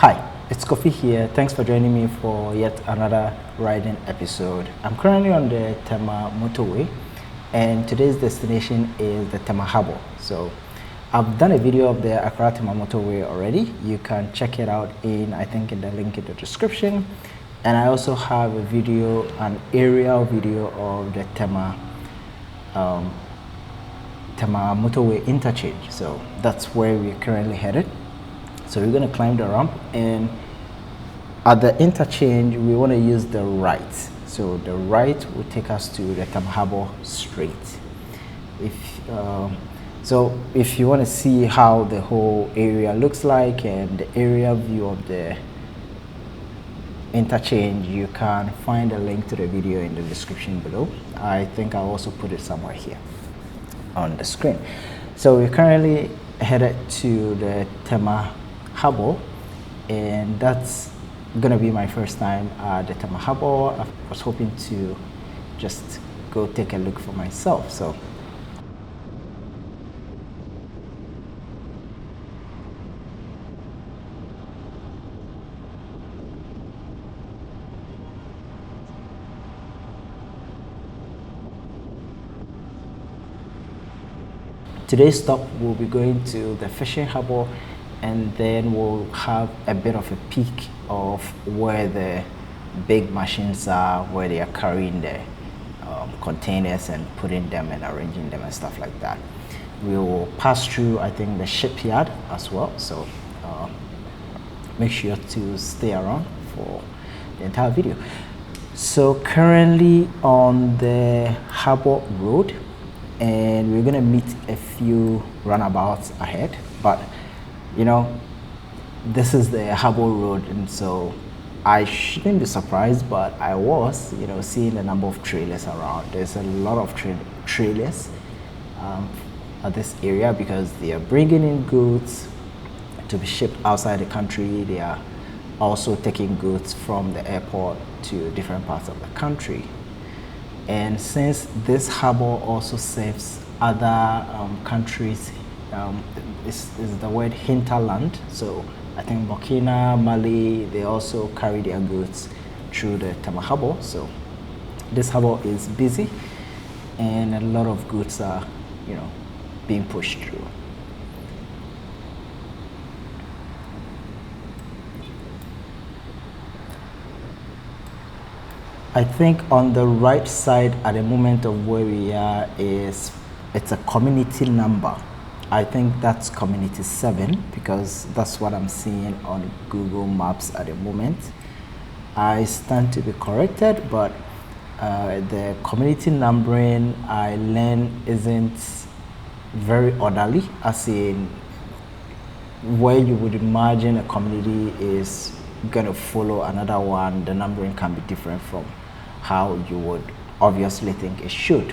Hi, it's KhoPhi here. Thanks for joining me for yet another riding episode. I'm currently on the Tema motorway, and today's destination is the Tema Harbour. So I've done a video of the Accra Tema motorway already. You can check it out in the link in the description. And I also have a video, an aerial video of the Tema motorway interchange. So that's where we're currently headed. So we're going to climb the ramp, and at the interchange we want to use the right. So the right will take us to the Tema Harbour straight. So if you want to see how the whole area looks like and the aerial view of the interchange, you can find a link to the video in the description below. I think I'll also put it somewhere here on the screen. So we're currently headed to the Tema Harbour, and that's gonna be my first time at the Tema Harbour. I was hoping to just go take a look for myself. So today's stop, we'll be going to the fishing harbour, and then we'll have a bit of a peek of where the big machines are, where they are carrying the containers and putting them and arranging them and stuff like that. We will pass through, I think, the shipyard as well. So make sure to stay around for the entire video. So currently on the Harbour Road, and we're gonna meet a few runabouts ahead, but you know, this is the Harbour Road, and so I shouldn't be surprised, but I was, seeing the number of trailers around. There's a lot of trailers at this area because they are bringing in goods to be shipped outside the country. They are also taking goods from the airport to different parts of the country. And since this harbour also serves other countries, is the word hinterland. So I think Burkina, Mali, they also carry their goods through the Tema Harbour. So this harbour is busy, and a lot of goods are, being pushed through. I think on the right side at the moment of where we are it's a community number. I think that's community 7 because that's what I'm seeing on Google Maps at the moment. I stand to be corrected, but the community numbering I learned isn't very orderly, as in where you would imagine a community is going to follow another one, the numbering can be different from how you would obviously think it should.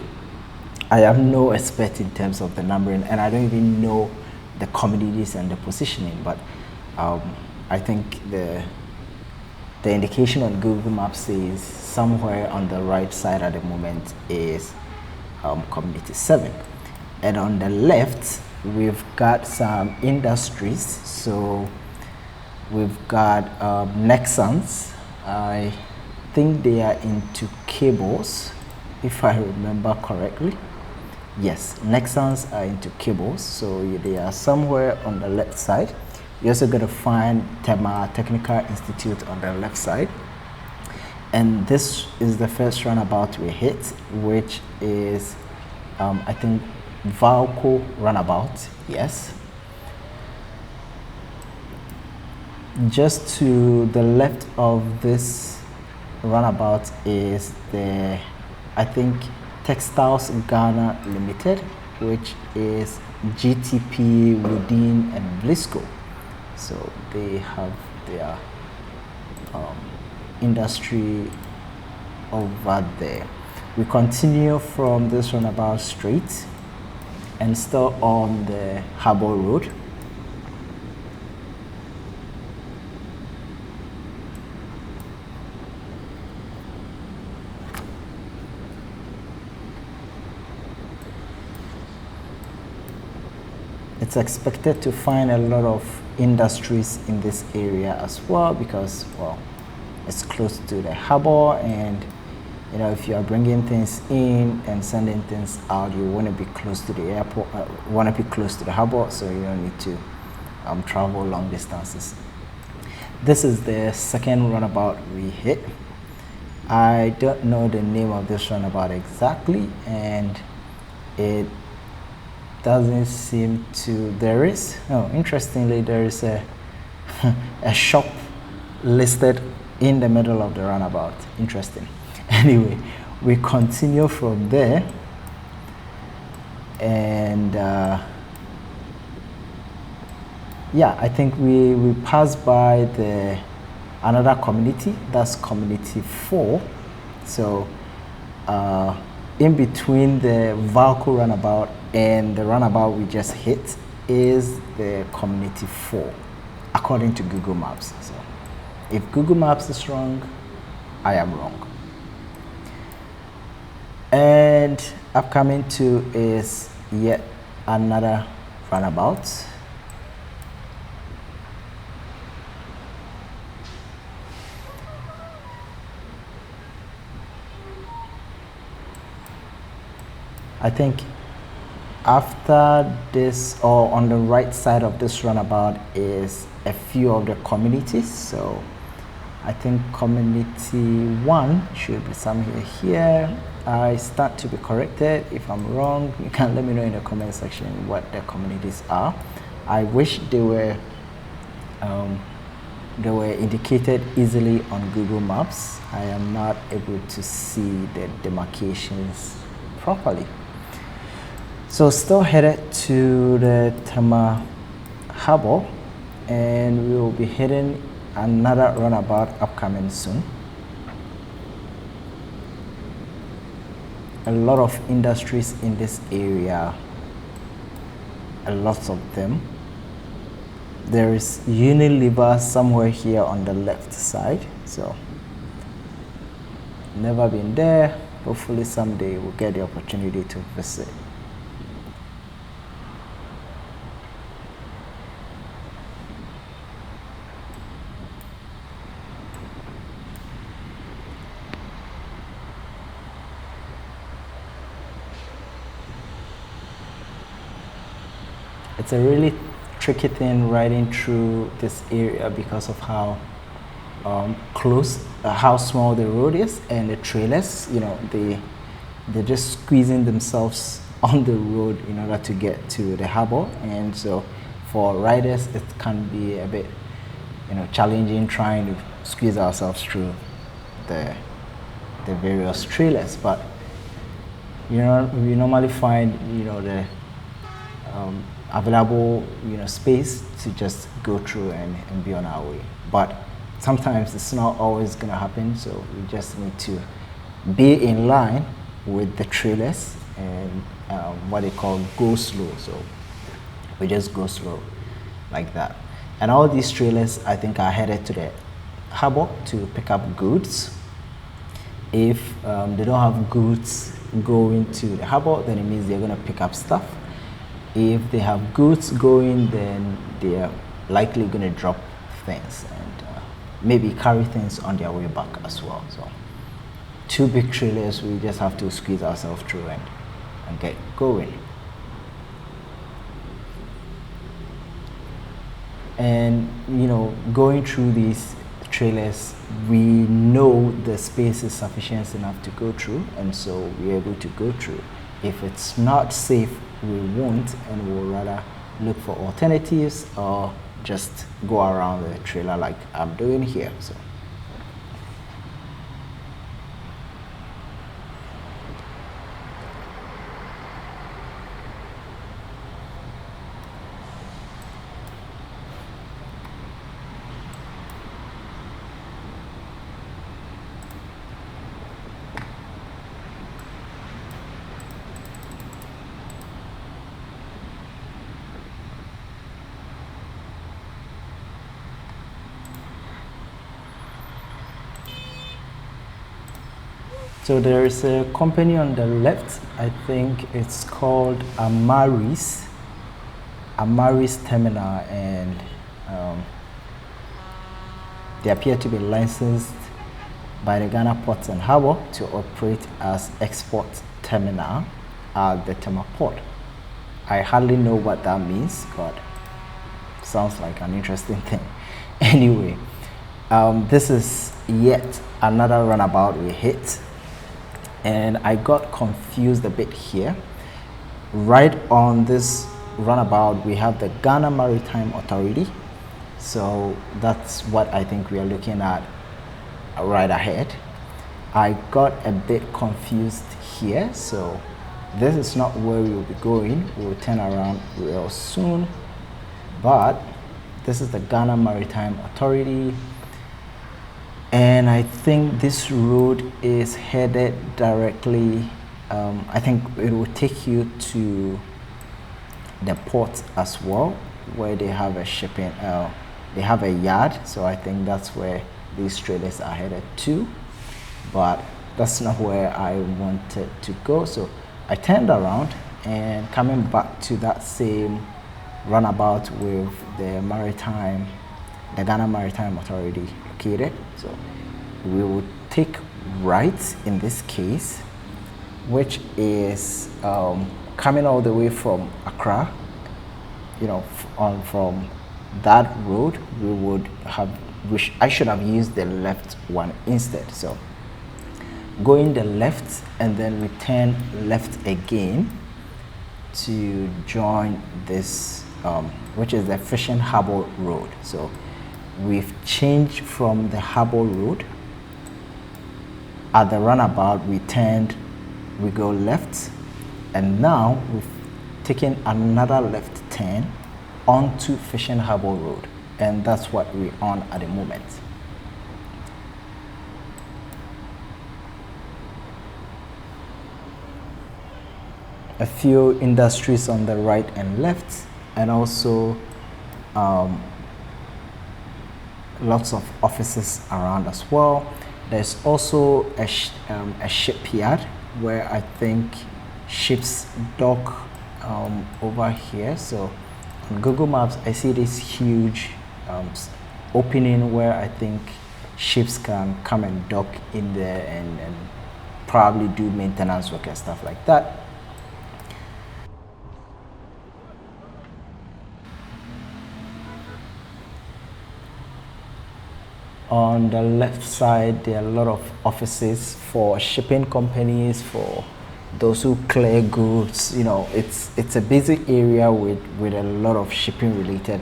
I am no expert in terms of the numbering, and I don't even know the communities and the positioning, but I think the indication on Google Maps says somewhere on the right side at the moment is community 7. And on the left, we've got some industries. So we've got Nexans. I think they are into cables, if I remember correctly. Yes, Nexans are into cables, so they are somewhere on the left side. You're also going to find Tema Technical Institute on the left side. And this is the first runabout we hit, which is, I think, Valco runabout, yes. Just to the left of this runabout is the, I think, Textiles Ghana Limited, which is GTP, Woodin, and Blisco. So they have their industry over there. We continue from this runabout straight and still on the Harbour Road. It's expected to find a lot of industries in this area as well because, well, it's close to the harbor, and you know, if you are bringing things in and sending things out, you want to be close to the airport, want to be close to the harbor, so you don't need to travel long distances. This is the second runabout we hit. I don't know the name of this runabout exactly, and it doesn't seem to. There is, oh, interestingly, there is a a shop listed in the middle of the runabout. Interesting. Anyway, we continue from there, and yeah, I think we passed by the another community. That's community 4. So in between the Valco runabout and the runabout we just hit is the community 4, according to Google Maps. So if Google Maps is wrong, I am wrong. And upcoming to is yet another runabout. I think after this, or on the right side of this runabout, is a few of the communities. So I think community 1 should be somewhere here. I stand to be corrected. If I'm wrong, you can let me know in the comment section what the communities are. I wish they were indicated easily on Google Maps. I am not able to see the demarcations properly. So still headed to the Tema Harbour, and we will be hitting another runabout upcoming soon. A lot of industries in this area, a lot of them. There is Unilever somewhere here on the left side, so never been there. Hopefully someday we'll get the opportunity to visit. It's a really tricky thing riding through this area because of how how small the road is, and the trailers, you know, they're just squeezing themselves on the road in order to get to the harbor. And so for riders, it can be a bit, you know, challenging trying to squeeze ourselves through the various trailers. But you know, we normally find, you know, the available, you know, space to just go through and be on our way. But sometimes it's not always gonna happen, so we just need to be in line with the trailers and what they call go slow. So we just go slow like that. And all these trailers, I think, are headed to the harbor to pick up goods. If they don't have goods going to the harbor, then it means they're gonna pick up stuff. If they have goods going, then they are likely going to drop things and maybe carry things on their way back as well. So 2 big trailers, we just have to squeeze ourselves through and get going. And you know, going through these trailers, we know the space is sufficient enough to go through, and so we're able to go through. If it's not safe, we won't, and we'll rather look for alternatives or just go around the trailer like I'm doing here. So So there is a company on the left, I think it's called Amaris Terminal, and They appear to be licensed by the Ghana Ports and Harbour to operate as export terminal at the Tema port. I hardly know what that means, but sounds like an interesting thing. Anyway, this is yet another runabout we hit, and I got confused a bit here. Right on this runabout, we have the Ghana Maritime Authority, so that's what I think we are looking at right ahead. I got a bit confused here, so this is not where we will be going. We will turn around real soon, but this is the Ghana Maritime Authority, and I think this road is headed directly, I think it will take you to the port as well, where they have a shipping, they have a yard, so I think that's where these trailers are headed to, but that's not where I wanted to go. So I turned around, and coming back to that same runabout with the Ghana Maritime Authority located. So we will take right in this case, which is coming all the way from Accra. You know, from that road, I should have used the left one instead. So going the left, and then we turn left again to join this, which is the Fishing Harbour Road. So we've changed from the Harbour Road. At the runabout, we go left, and now we've taken another left turn onto Fishing Harbour Road, and that's what we're on at the moment. A few industries on the right and left, and also lots of offices around as well. There's also a shipyard where I think ships dock over here. So on Google Maps, I see this huge opening where I think ships can come and dock in there and probably do maintenance work and stuff like that. On the left side, there are a lot of offices for shipping companies, for those who clear goods. You know, it's a busy area with a lot of shipping related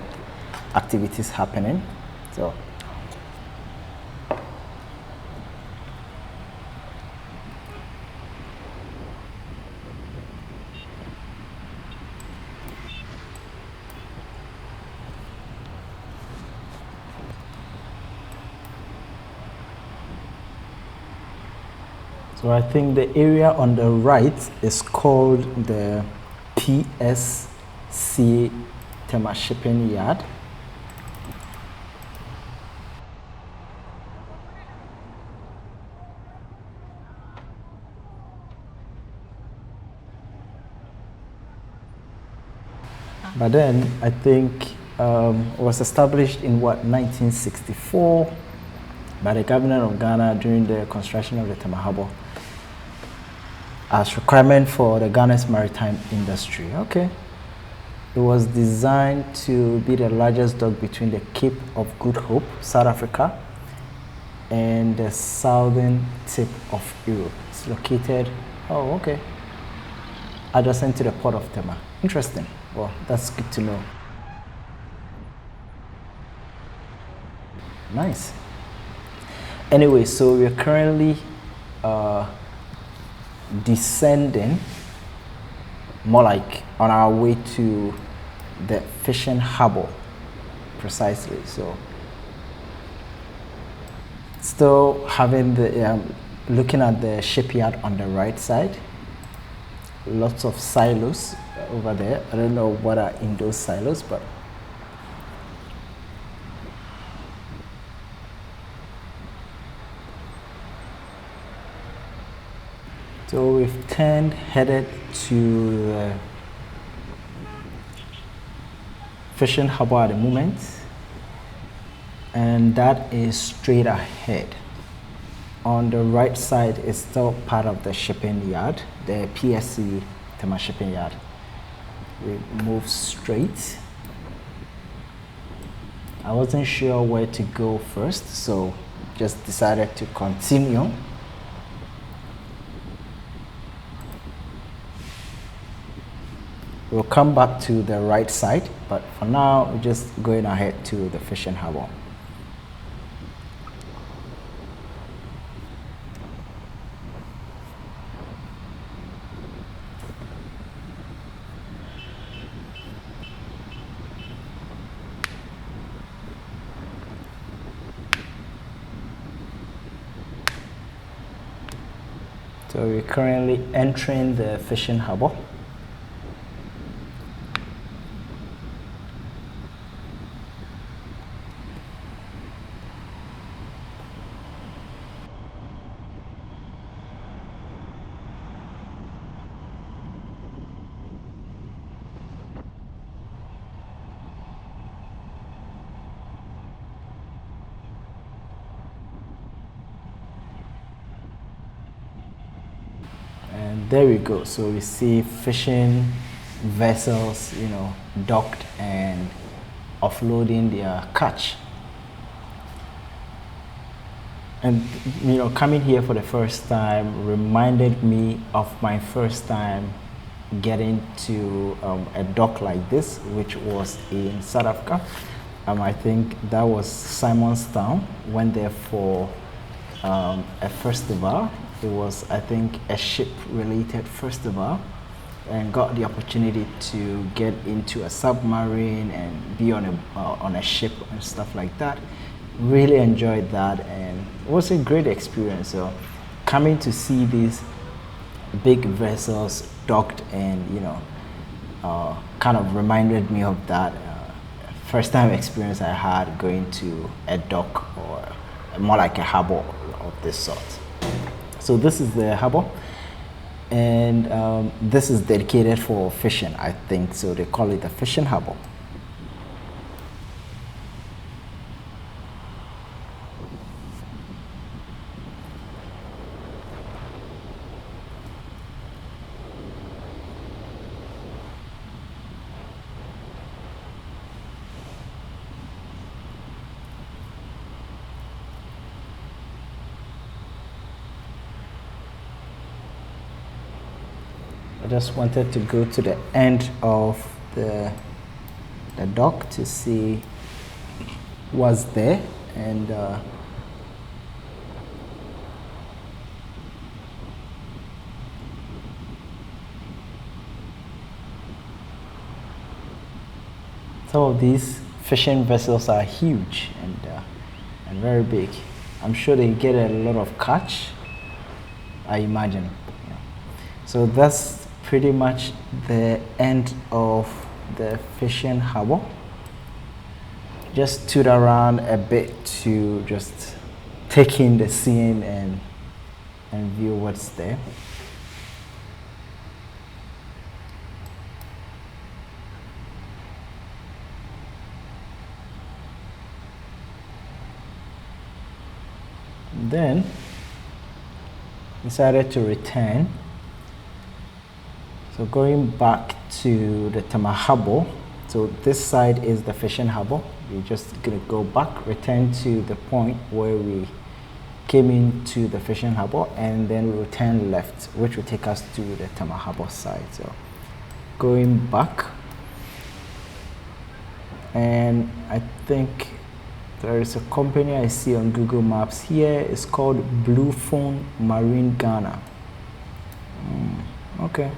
activities happening. So I think the area on the right is called the PSC Tema Shipping Yard. But then I think it was established in 1964 by the government of Ghana during the construction of the Tema Harbour as requirement for the Ghana's maritime industry. Okay. It was designed to be the largest dock between the Cape of Good Hope, South Africa, and the southern tip of Europe. It's located, adjacent to the port of Tema. Interesting. Well, that's good to know. Nice. Anyway, so we're currently descending, more like on our way to the Fishing Harbour, precisely. So still having the looking at the shipyard on the right side. Lots of silos over there. I don't know what are in those silos, but so we've headed to Fishing Harbour at the moment, and that is straight ahead. On the right side is still part of the shipping yard, the PSC Tema shipping yard. We move straight. I wasn't sure where to go first, so just decided to continue. We'll come back to the right side, but for now, we're just going ahead to the fishing harbour. So we're currently entering the fishing harbour. And there we go. So we see fishing vessels, docked and offloading their catch. And coming here for the first time reminded me of my first time getting to a dock like this, which was in South Africa. I think that was Simonstown. Went there for a festival. It was, I think, a ship-related festival, and got the opportunity to get into a submarine and be on a ship and stuff like that. Really enjoyed that, and it was a great experience. So coming to see these big vessels docked and kind of reminded me of that first time experience I had going to a dock, or more like a harbour of this sort. So this is the harbour, and this is dedicated for fishing, I think, so they call it the fishing harbour. I just wanted to go to the end of the dock to see what's there, and some of these fishing vessels are huge and very big. I'm sure they get a lot of catch, I imagine. Yeah. So that's pretty much the end of the fishing harbour. Just stood around a bit to just take in the scene and view what's there. Then decided to return. So going back to the Tema Harbour, so this side is the fishing harbour. We're just gonna go back, return to the point where we came into the fishing harbour, and then we'll turn left, which will take us to the Tema Harbour side. So going back, and I think there is a company I see on Google Maps here. It's called Bluefin Marine Ghana. Okay.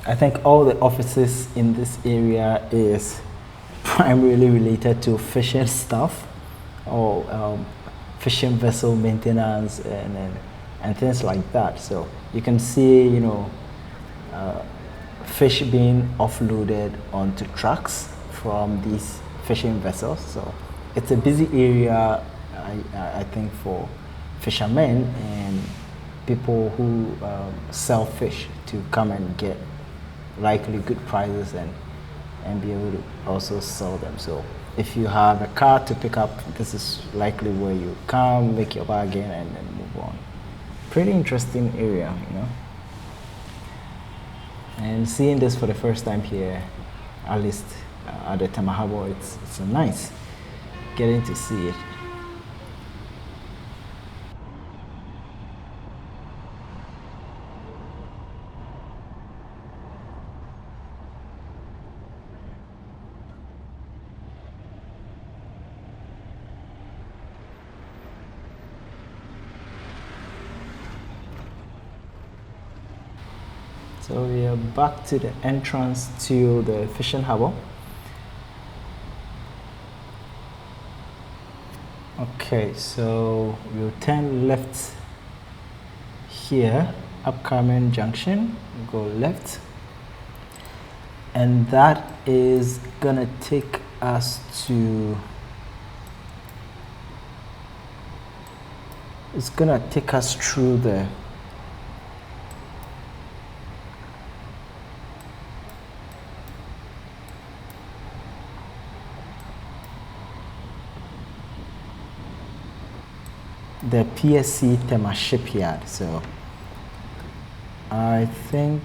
I think all the offices in this area is primarily related to fishing stuff, or fishing vessel maintenance, and and things like that. So you can see, fish being offloaded onto trucks from these fishing vessels. So it's a busy area, I think, for fishermen and people who sell fish to come and get likely good prices and be able to also sell them. So if you have a car to pick up, this is likely where you come, make your bargain, and then move on. Pretty interesting area, And seeing this for the first time here, at least at the Tema Harbour, it's nice getting to see it. So we are back to the entrance to the fishing harbour. Okay, so we'll turn left here, upcoming junction, go left, and that is gonna take us to, it's gonna take us through the PSC Tema shipyard. So I think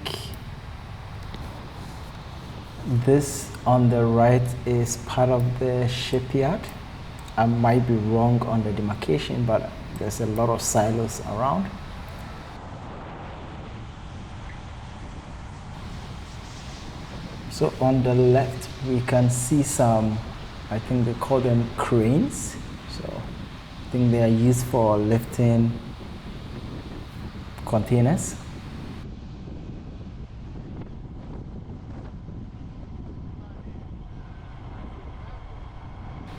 this on the right is part of the shipyard. I might be wrong on the demarcation, but there's a lot of silos around. So on the left, we can see some, I think they call them cranes. So I think they are used for lifting containers.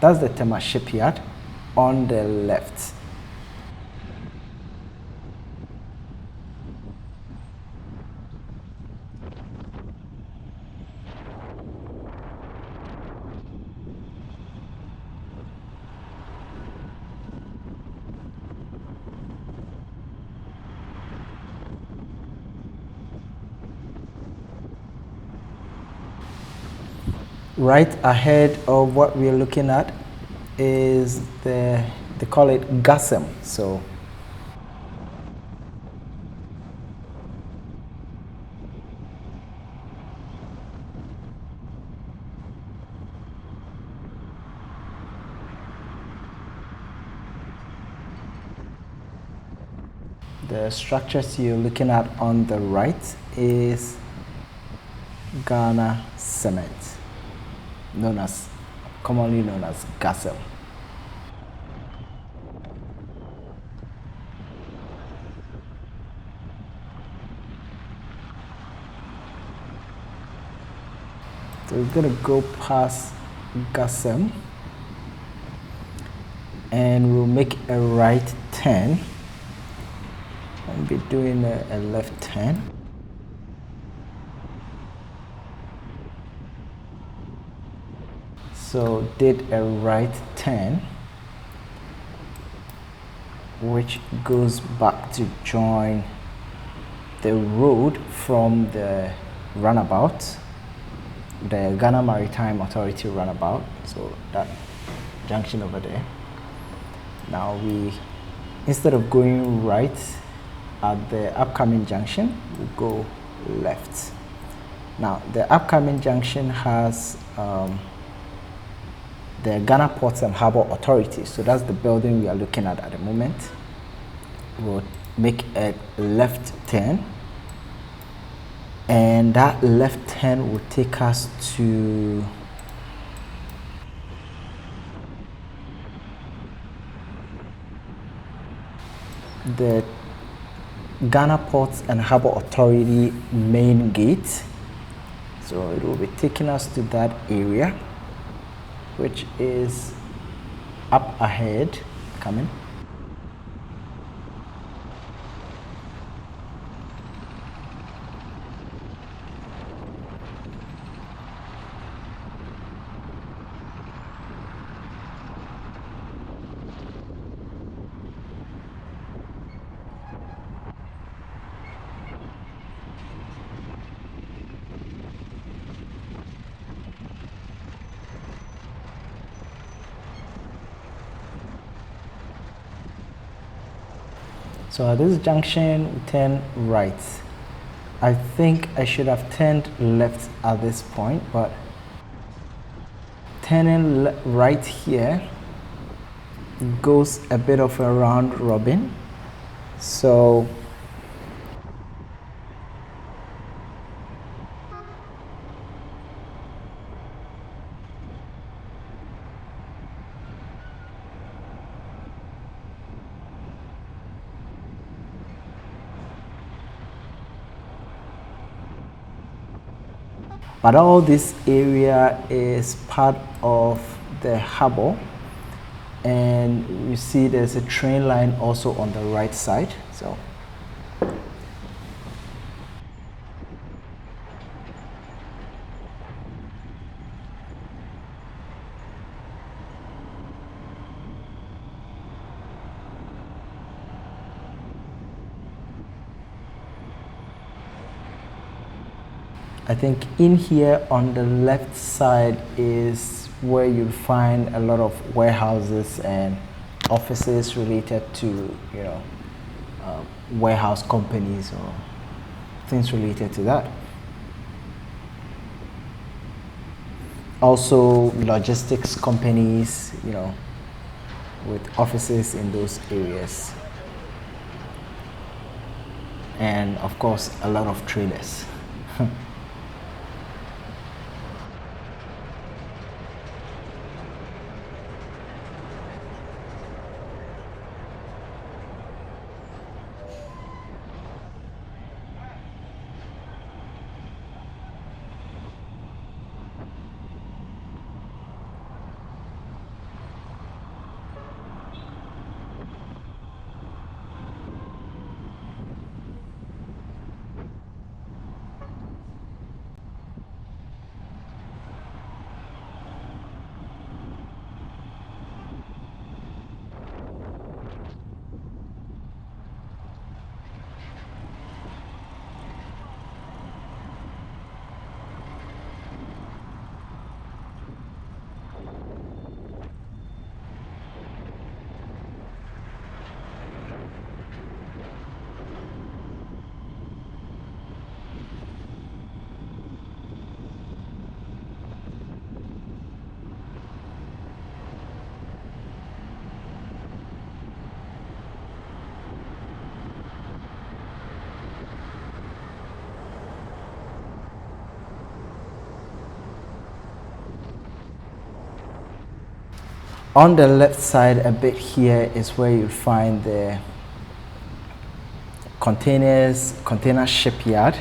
That's the Tema shipyard on the left. Right ahead of what we're looking at is they call it GASM. So the structures you're looking at on the right is Ghana cement, commonly known as GASM. So we're gonna go past GASM and we'll make a right turn and be doing a left turn. So did a right turn, which goes back to join the road from the runabout, the Ghana Maritime Authority runabout. So that junction over there. Now instead of going right at the upcoming junction, we'll go left. Now the upcoming junction has the Ghana Ports and Harbour Authority. So that's the building we are looking at the moment. We'll make a left turn, and that left turn will take us to the Ghana Ports and Harbour Authority main gate. So it will be taking us to that area, which is up ahead, coming. So at this junction, we turn right. I think I should have turned left at this point, but turning right here goes a bit of a round robin. So but all this area is part of the harbour, and you see there's a train line also on the right side. So I think in here on the left side is where you'll find a lot of warehouses and offices related to, you know, warehouse companies or things related to that. Also logistics companies, you know, with offices in those areas. And of course, a lot of traders. On the left side a bit here is where you find the container shipyard,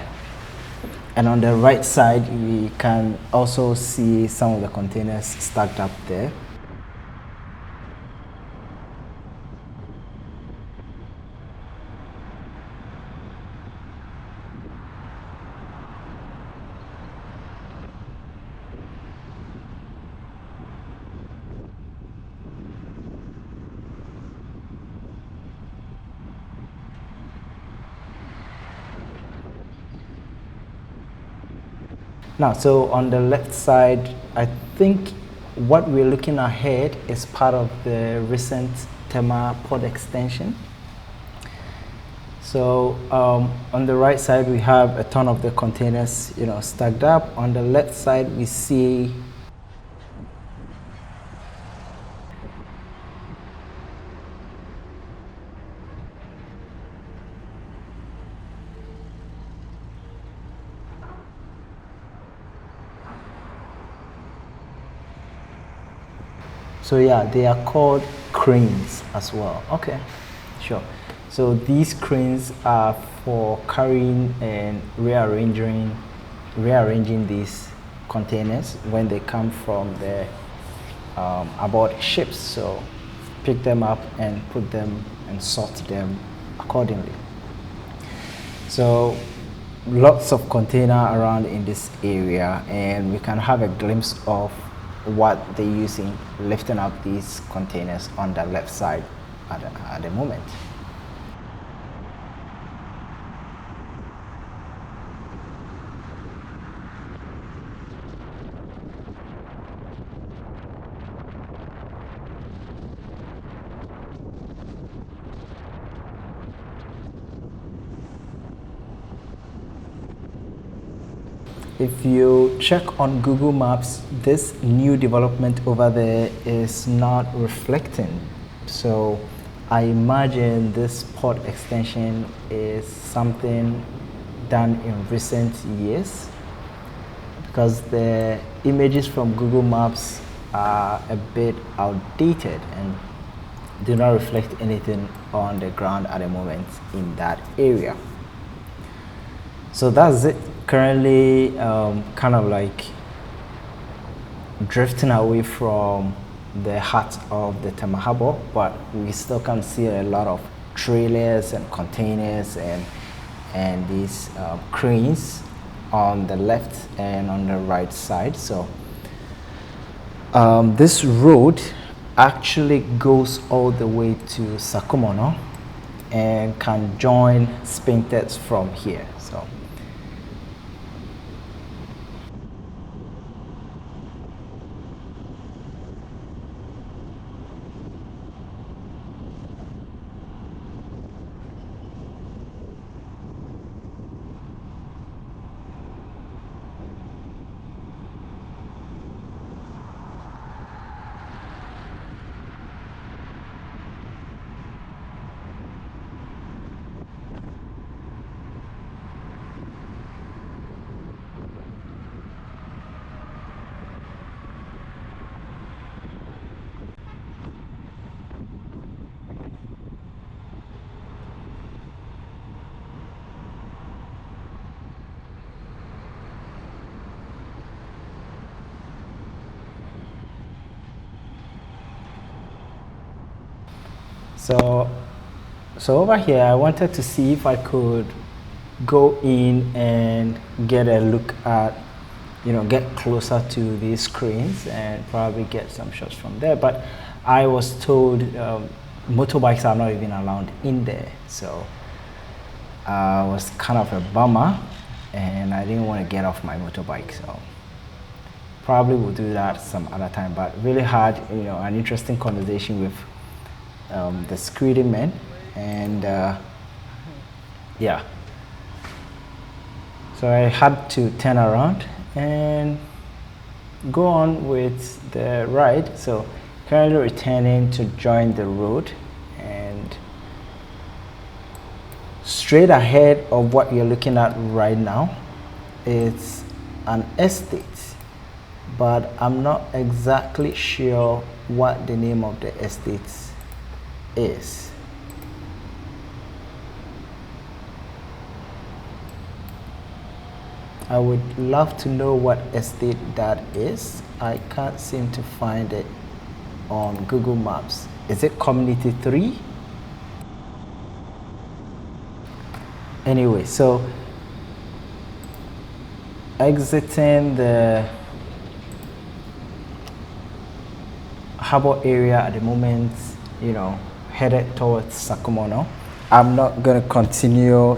and on the right side we can also see some of the containers stacked up there. Now, so on the left side, I think what we're looking ahead is part of the recent Tema pod extension. So on the right side, we have a ton of the containers, you know, stacked up. On the left side, we see so yeah, they are called cranes as well. Okay, sure. So these cranes are for carrying and rearranging these containers when they come from the aboard ships. So pick them up and put them and sort them accordingly. So lots of container around in this area, and we can have a glimpse of what they're using lifting up these containers on the left side at the moment. if you check on Google Maps, this new development over there is not reflecting. So I imagine this port extension is something done in recent years, because the images from Google Maps are a bit outdated and do not reflect anything on the ground at the moment in that area. So that's it. Currently, kind of like drifting away from the heart of the Tema Harbour, but we still can see a lot of trailers and containers and these cranes on the left and on the right side. So this road actually goes all the way to Sakumono and can join Spintex from here. So over here, I wanted to see if I could go in and get a look at, get closer to these screens and probably get some shots from there. But I was told motorbikes are not even allowed in there. So it was kind of a bummer, and I didn't want to get off my motorbike. So probably we'll do that some other time. But really had, an interesting conversation with the security men, and yeah, so I had to turn around and go on with the ride. So currently returning to join the road, and straight ahead of what you're looking at right now, it's an estate, but I'm not exactly sure what the name of the estate is. I would love to know what estate that is. I can't seem to find it on Google Maps. Is it Community 3? Anyway, so exiting the Harbour area at the moment, headed towards Sakumono. I'm not going to continue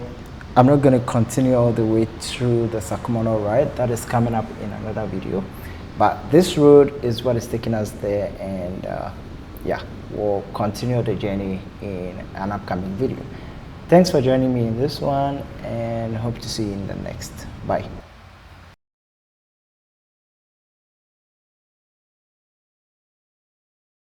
all the way through the Sakumono ride. That is coming up in another video. But this road is what is taking us there, and yeah, we'll continue the journey in an upcoming video. Thanks for joining me in this one, and hope to see you in the next. Bye.